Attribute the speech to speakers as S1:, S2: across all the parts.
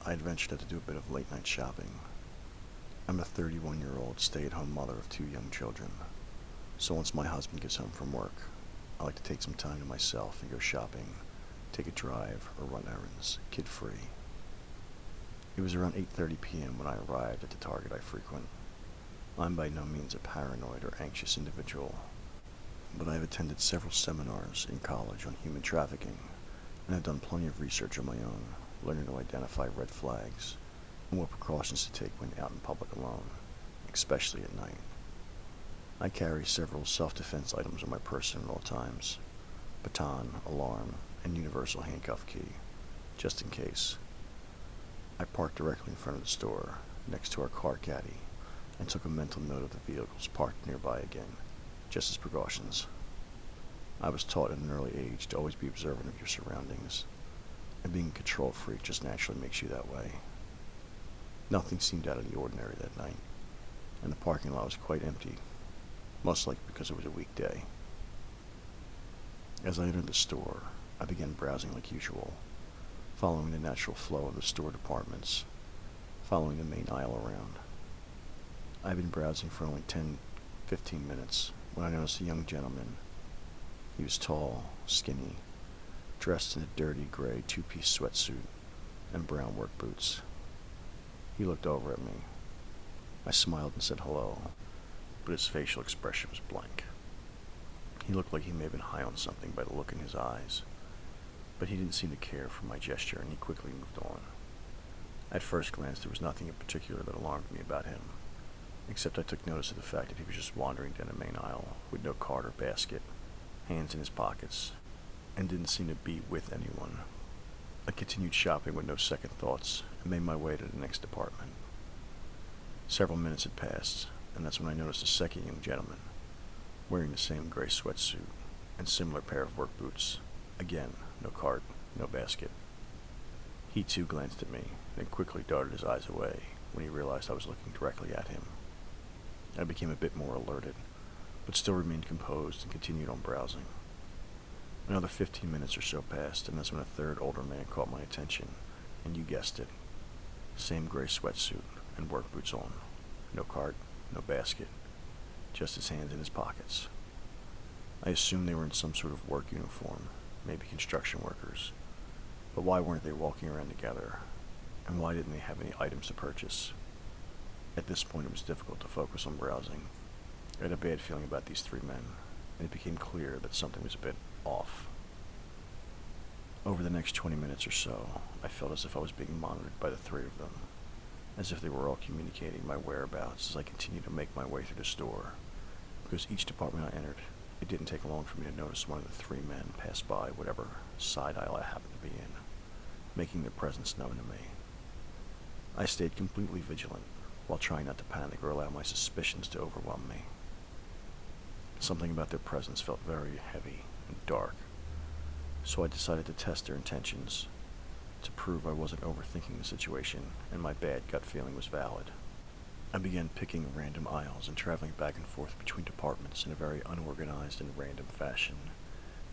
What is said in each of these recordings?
S1: I had ventured out to do a bit of late-night shopping. I'm a 31-year-old stay-at-home mother of 2 young children, so once my husband gets home from work, I like to take some time to myself and go shopping, take a drive, or run errands, kid-free. It was around 8:30 p.m. when I arrived at the Target I frequent. I'm by no means a paranoid or anxious individual, but I've attended several seminars in college on human trafficking, and have done plenty of research on my own, learning to identify red flags and what precautions to take when out in public alone, especially at night. I carry several self-defense items on my person at all times: baton, alarm, and universal handcuff key, just in case. I parked directly in front of the store, next to our car caddy, and took a mental note of the vehicles parked nearby again, just as precautions. I was taught at an early age to always be observant of your surroundings, and being a control freak just naturally makes you that way. Nothing seemed out of the ordinary that night, and the parking lot was quite empty, most likely because it was a weekday. As I entered the store, I began browsing like usual, following the natural flow of the store departments, following the main aisle around. I had been browsing for only 10-15 minutes when I noticed a young gentleman. He was tall, skinny, dressed in a dirty gray 2-piece sweatsuit and brown work boots. He looked over at me. I smiled and said hello, but his facial expression was blank. He looked like he may have been high on something by the look in his eyes, but he didn't seem to care for my gesture, and he quickly moved on. At first glance, there was nothing in particular that alarmed me about him, except I took notice of the fact that he was just wandering down the main aisle with no cart or basket, hands in his pockets, and didn't seem to be with anyone. I continued shopping with no second thoughts and made my way to the next department. Several minutes had passed, and that's when I noticed a second young gentleman, wearing the same gray sweatsuit and similar pair of work boots. Again, no cart, no basket. He too glanced at me, then quickly darted his eyes away when he realized I was looking directly at him. I became a bit more alerted, but still remained composed and continued on browsing. Another 15 minutes or so passed, and that's when a third older man caught my attention, and you guessed it. Same gray sweatsuit and work boots on. No cart, no basket, just his hands in his pockets. I assumed they were in some sort of work uniform, maybe construction workers. But why weren't they walking around together? And why didn't they have any items to purchase? At this point, it was difficult to focus on browsing. I had a bad feeling about these 3 men, and it became clear that something was a bit off. Over the next 20 minutes or so, I felt as if I was being monitored by the 3 of them, as if they were all communicating my whereabouts as I continued to make my way through the store. Because each department I entered, it didn't take long for me to notice one of the 3 men pass by whatever side aisle I happened to be in, making their presence known to me. I stayed completely vigilant, while trying not to panic or allow my suspicions to overwhelm me. Something about their presence felt very heavy and dark, so I decided to test their intentions, to prove I wasn't overthinking the situation and my bad gut feeling was valid. I began picking random aisles and traveling back and forth between departments in a very unorganized and random fashion,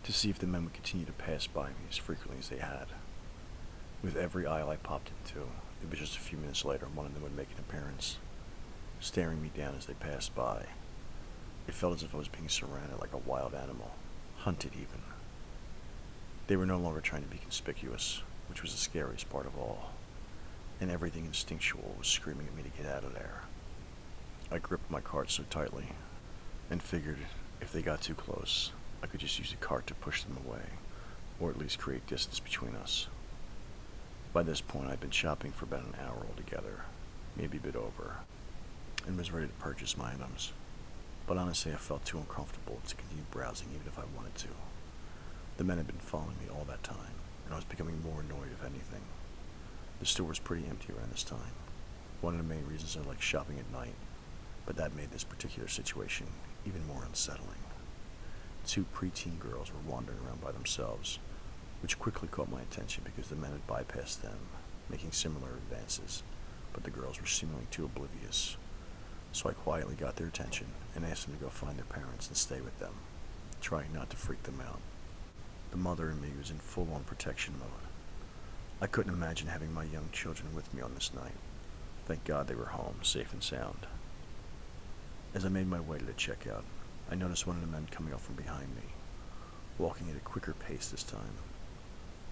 S1: to see if the men would continue to pass by me as frequently as they had. With every aisle I popped into, it was just a few minutes later one of them would make an appearance, staring me down as they passed by. It felt as if I was being surrounded like a wild animal, hunted even. They were no longer trying to be conspicuous, which was the scariest part of all, and everything instinctual was screaming at me to get out of there. I gripped my cart so tightly, and figured if they got too close, I could just use the cart to push them away, or at least create distance between us. By this point, I'd been shopping for about an hour altogether, maybe a bit over, and was ready to purchase my items. But honestly, I felt too uncomfortable to continue browsing even if I wanted to. The men had been following me all that time, and I was becoming more annoyed if anything. The store was pretty empty around this time. One of the main reasons I like shopping at night, but that made this particular situation even more unsettling. 2 preteen girls were wandering around by themselves, which quickly caught my attention because the men had bypassed them, making similar advances, but the girls were seemingly too oblivious. So I quietly got their attention and asked them to go find their parents and stay with them, trying not to freak them out. The mother in me was in full-on protection mode. I couldn't imagine having my young children with me on this night. Thank God they were home, safe and sound. As I made my way to the checkout, I noticed one of the men coming up from behind me, walking at a quicker pace this time.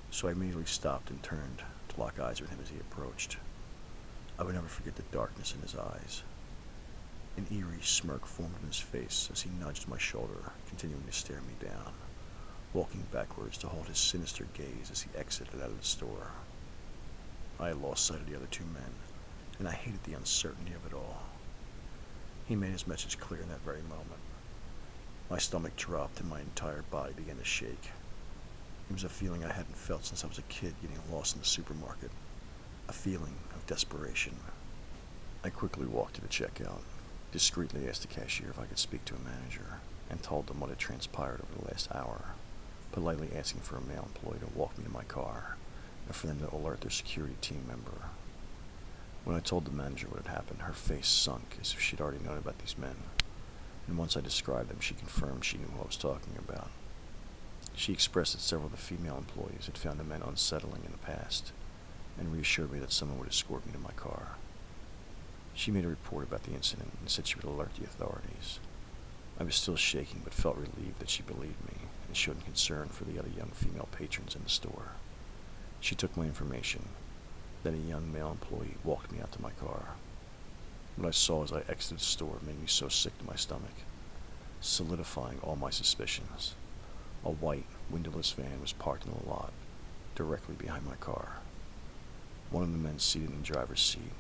S1: So I immediately stopped and turned to lock eyes with him as he approached. I would never forget the darkness in his eyes. An eerie smirk formed in his face as he nudged my shoulder, continuing to stare me down, walking backwards to hold his sinister gaze as he exited out of the store. I had lost sight of the other two men, and I hated the uncertainty of it all. He made his message clear in that very moment. My stomach dropped and my entire body began to shake. It was a feeling I hadn't felt since I was a kid getting lost in the supermarket. A feeling of desperation. I quickly walked to the checkout, discreetly asked the cashier if I could speak to a manager, and told them what had transpired over the last hour, politely asking for a male employee to walk me to my car, and for them to alert their security team member. When I told the manager what had happened, her face sunk as if she'd already known about these men, and once I described them, she confirmed she knew who I was talking about. She expressed that several of the female employees had found the men unsettling in the past, and reassured me that someone would escort me to my car. She made a report about the incident and said she would alert the authorities. I was still shaking, but felt relieved that she believed me and showed concern for the other young female patrons in the store. She took my information. Then a young male employee walked me out to my car. What I saw as I exited the store made me so sick to my stomach, solidifying all my suspicions. A white, windowless van was parked in the lot, directly behind my car. One of the men seated in the driver's seat,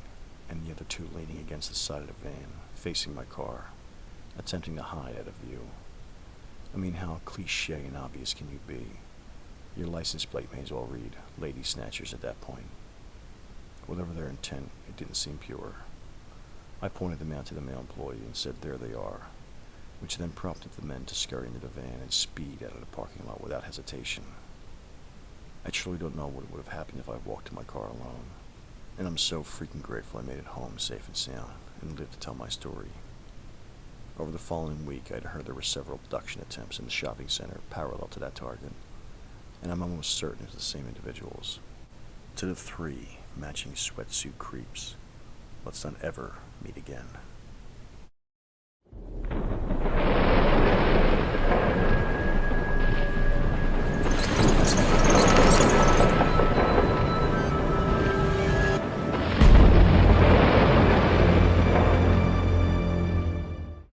S1: and the other two leaning against the side of the van, facing my car, attempting to hide out of view. I mean, how cliché and obvious can you be? Your license plate may as well read Lady Snatchers at that point. Whatever their intent, it didn't seem pure. I pointed them out to the male employee and said, "There they are," which then prompted the men to scurry into the van and speed out of the parking lot without hesitation. I truly don't know what would have happened if I walked to my car alone, and I'm so freaking grateful I made it home safe and sound and lived to tell my story. Over the following week, I'd heard there were several abduction attempts in the shopping center parallel to that target, and I'm almost certain it was the same individuals. To the 3 matching sweatsuit creeps, let's not ever meet again.